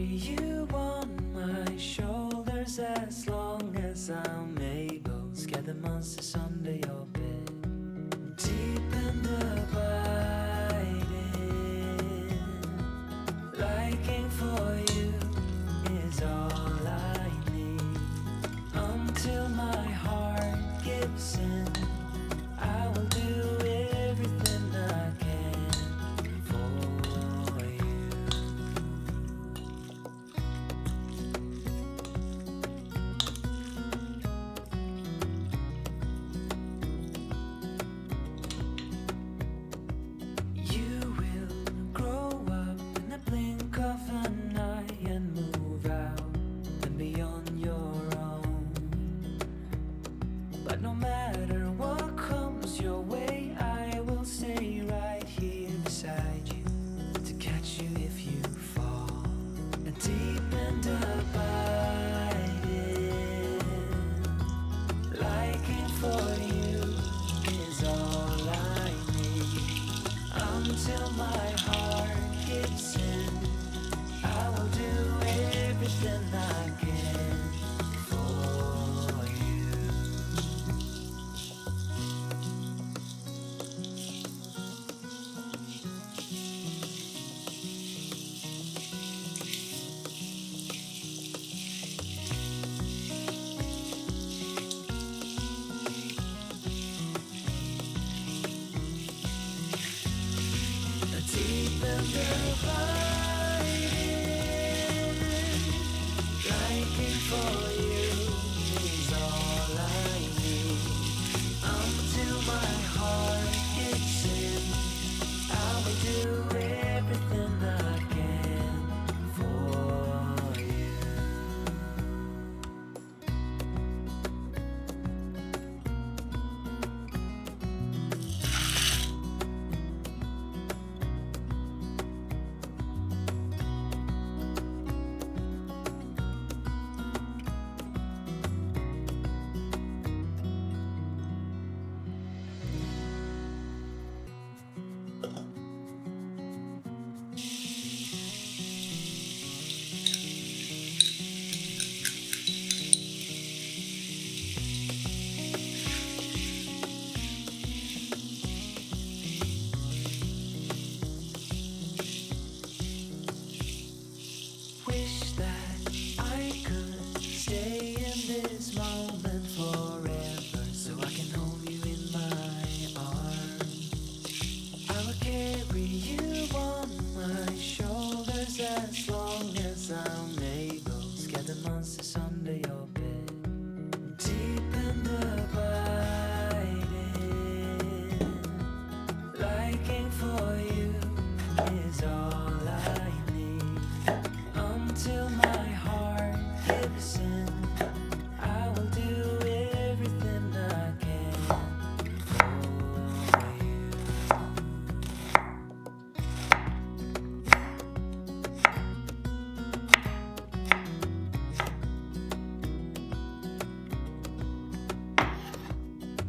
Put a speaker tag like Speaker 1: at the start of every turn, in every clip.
Speaker 1: you on my shoulders as long as I'm able. Scare the monsters under your bed. Deep and abiding, liking for you is all I need. Until my heart gives in, I will do everything I can for you. You will grow up in the blink of an eye and move out and be on your own. But no matter what comes your way, I will stay right here beside you to catch you if you fall. And deep and abiding, liking for you is all I need. Until my heart gives in, I will do everything I can for you. Deep and abiding, liking for you is all I need. Until my heart gets in, I will do everything I can for you. Wish that I could stay in this moment forever, so I can hold you in my arms. I will carry you on my shoulders as long as I'm able. Scare the monsters under your bed. Deep and abiding, liking for you is all I need. Until my heart gives in, I will do everything I can for you.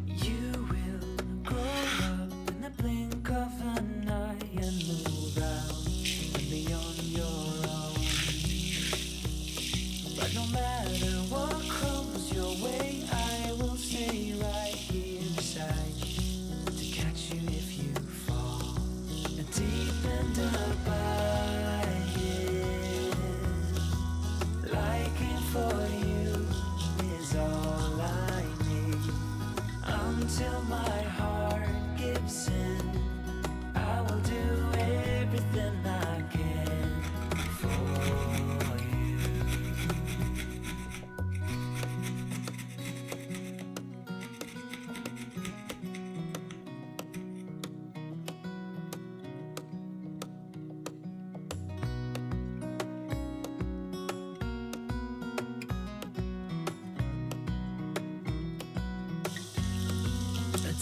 Speaker 1: You will grow up in the blink of an eye and move out and be on your own. But no matter what comes your way, I will stay right here beside you to catch you if you fall. And deep and abiding, liking for you is all I need. Until my heart gives in, I will do everything I can for you.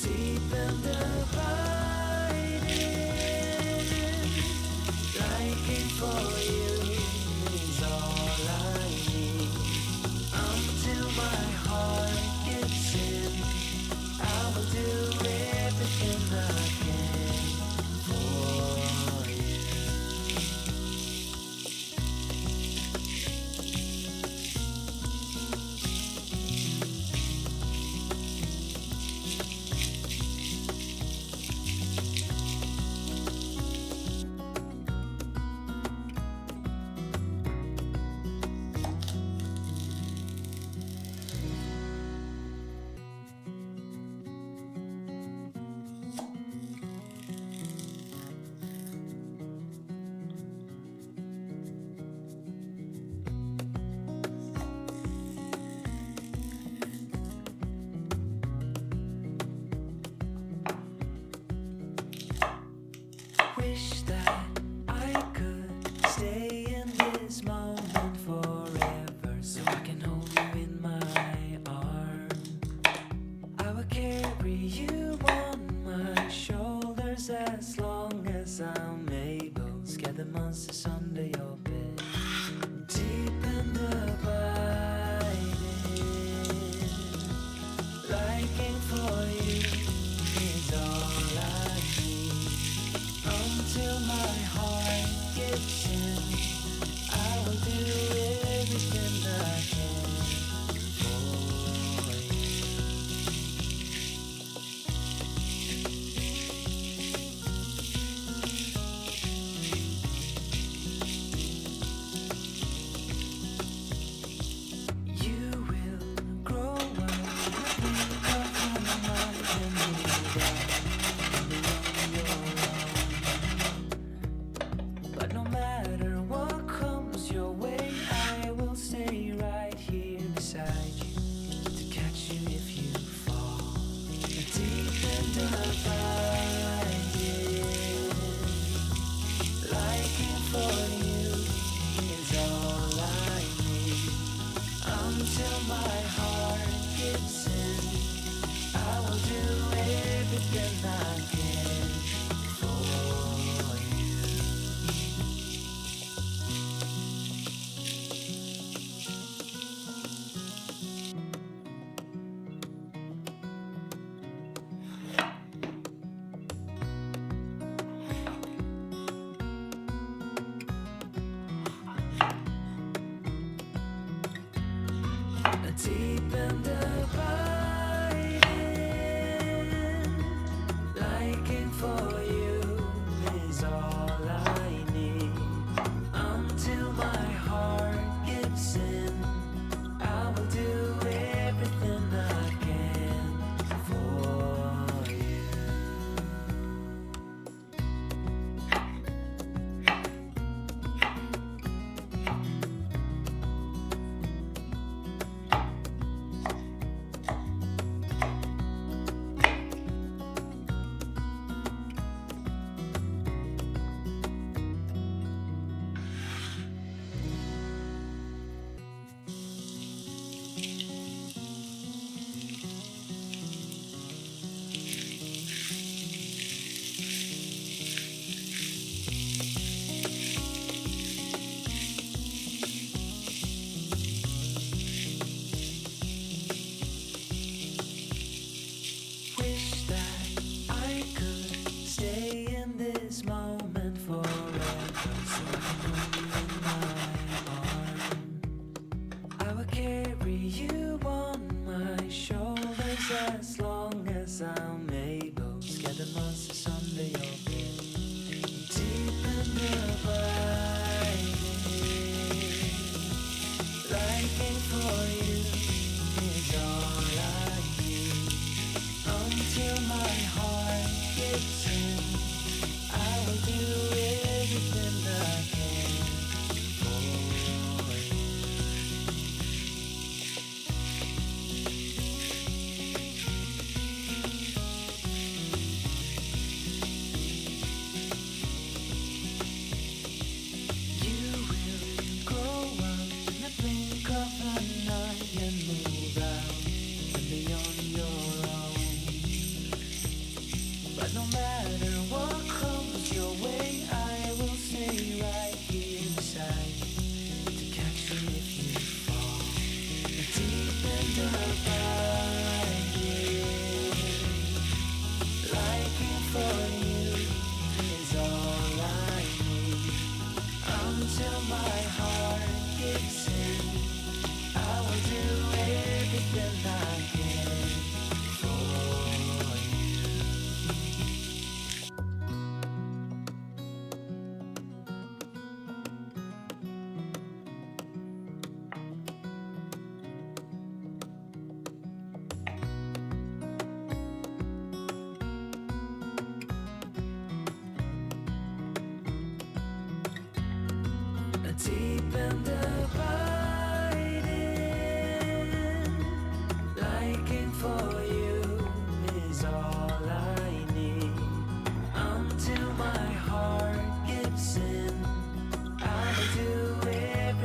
Speaker 1: Deep and abiding, liking for you is all I need. Until my heart gives in, I will do everything I can for you. this moment forever, so I can hold you in my arms. I will carry you on my shoulders as long as I'm able. Scare the monsters under your bed. Deep and abiding, liking for you is all I need. Until my heart gives in, I will do everything I can for you. You will grow up, think of your mind and move out beyond your own. But no matter what comes your way, I will stay right here beside you to catch you if you fall. Deep and abiding, liking for you is all I need. Until my heart gives in, I will do everything I can for you. Deep and abiding, liking for you is all I need. Until my heart gives in, I will do everything I can for you. Wish that I could stay in this moment forever, so I can hold you in my arms. I will carry you on my shoulders as long as I'm able. Scare the monsters under your bed. Deep and abiding, liking for you is all I need. Until my heart gives in, I will do everything I can for you. You will grow up in the blink of an eye and move out and beyond your own. But no matter what comes your way, I will stay right here beside you to catch you if you fall. Deep and abiding, liking for you is all I need. Until my heart gives in, I will do everything I can for you. Deep and abiding, liking for you is all I need. Until my heart gives in, I will do everything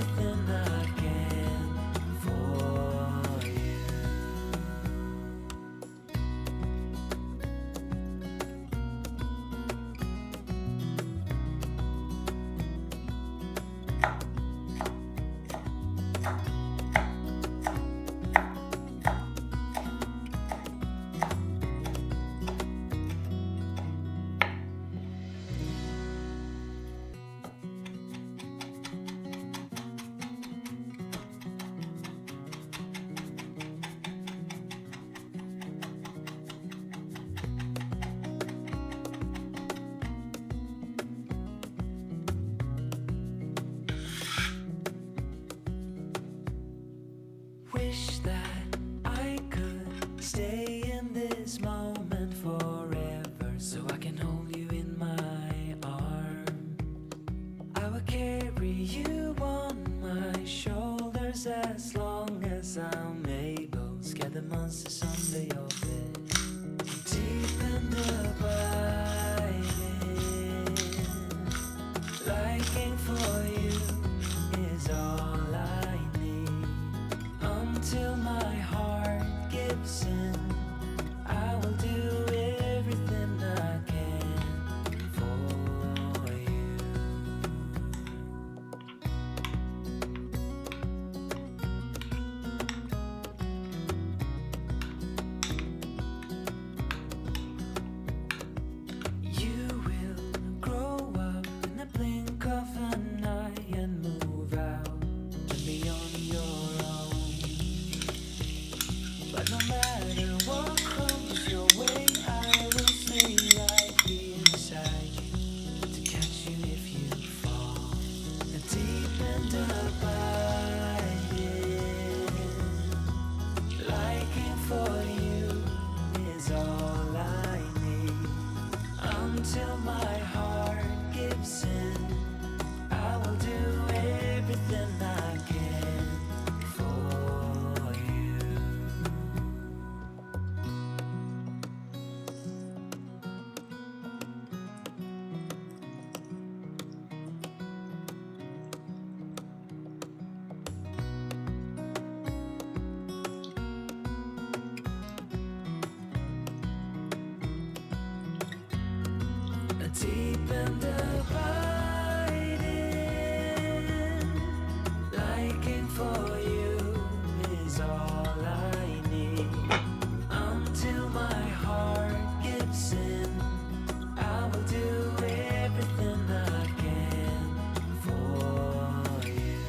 Speaker 1: stay in this moment forever, so I can hold you in my arms. I will carry you on my shoulders as long as I'm able. Scare the monsters under your bed. Deep and abiding, liking for you is all I need. Until my heart gives in, I will do everything I can for you. You will grow up in the blink of an eye and move out and be on your own. But no matter what comes your way, I will stay right here beside you to catch you if you fall. And deep and abiding, liking for you is all I need. Until my heart gives in, I will do everything I can for you. Deep and abiding, liking for you is all I need. Until my heart gives in, I will do everything I can for you.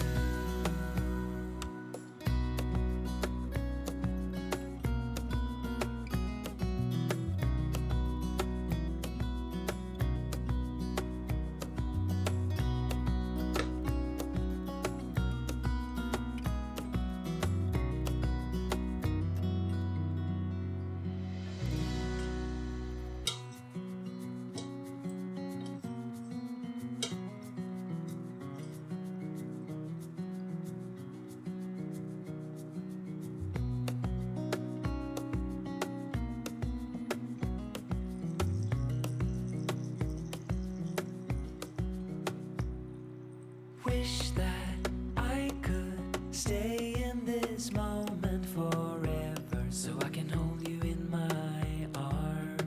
Speaker 1: Wish that I could stay in this moment forever, so I can hold you in my arms.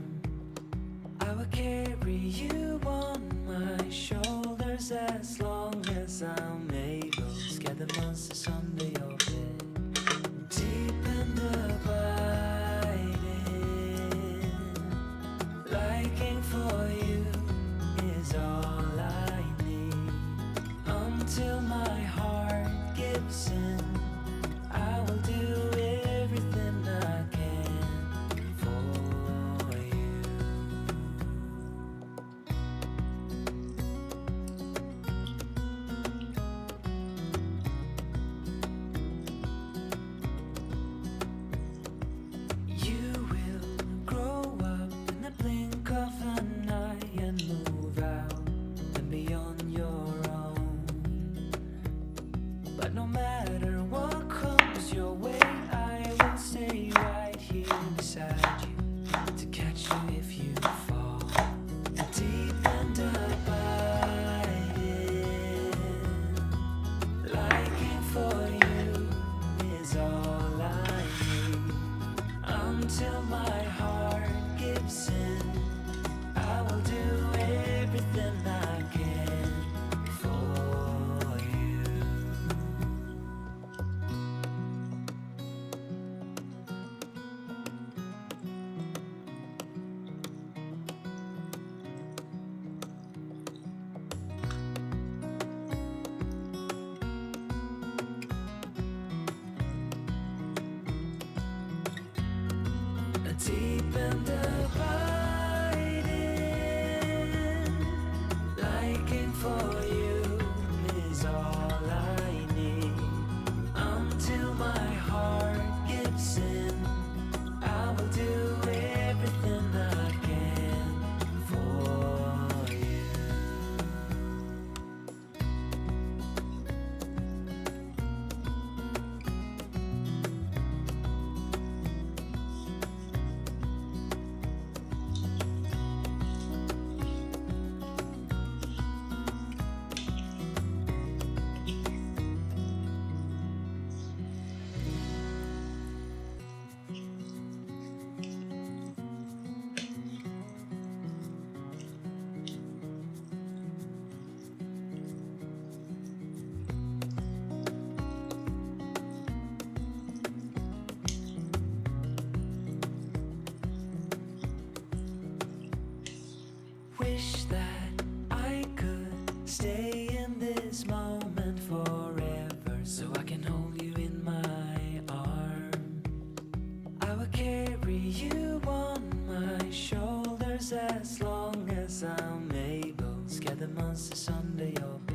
Speaker 1: I will carry you on my shoulders as long as I'm able. Scare the monsters under your bed. Deep and abiding, liking for you is all I need. Until my heart gives in, I will do everything I can for you. You will grow up in the blink of an eye and move out and be on your own. But no matter what comes your way, I will stay right here beside you to catch you if you fall. Deep and abiding, liking for you is all I need. Until my heart gives in, I will do everything I can for you. Deep and abiding, liking for you is all I need. Until my heart gives in, I moment forever, so I can hold you in my arm. I will carry you on my shoulders as long as I'm able. Scare the monsters under your bed.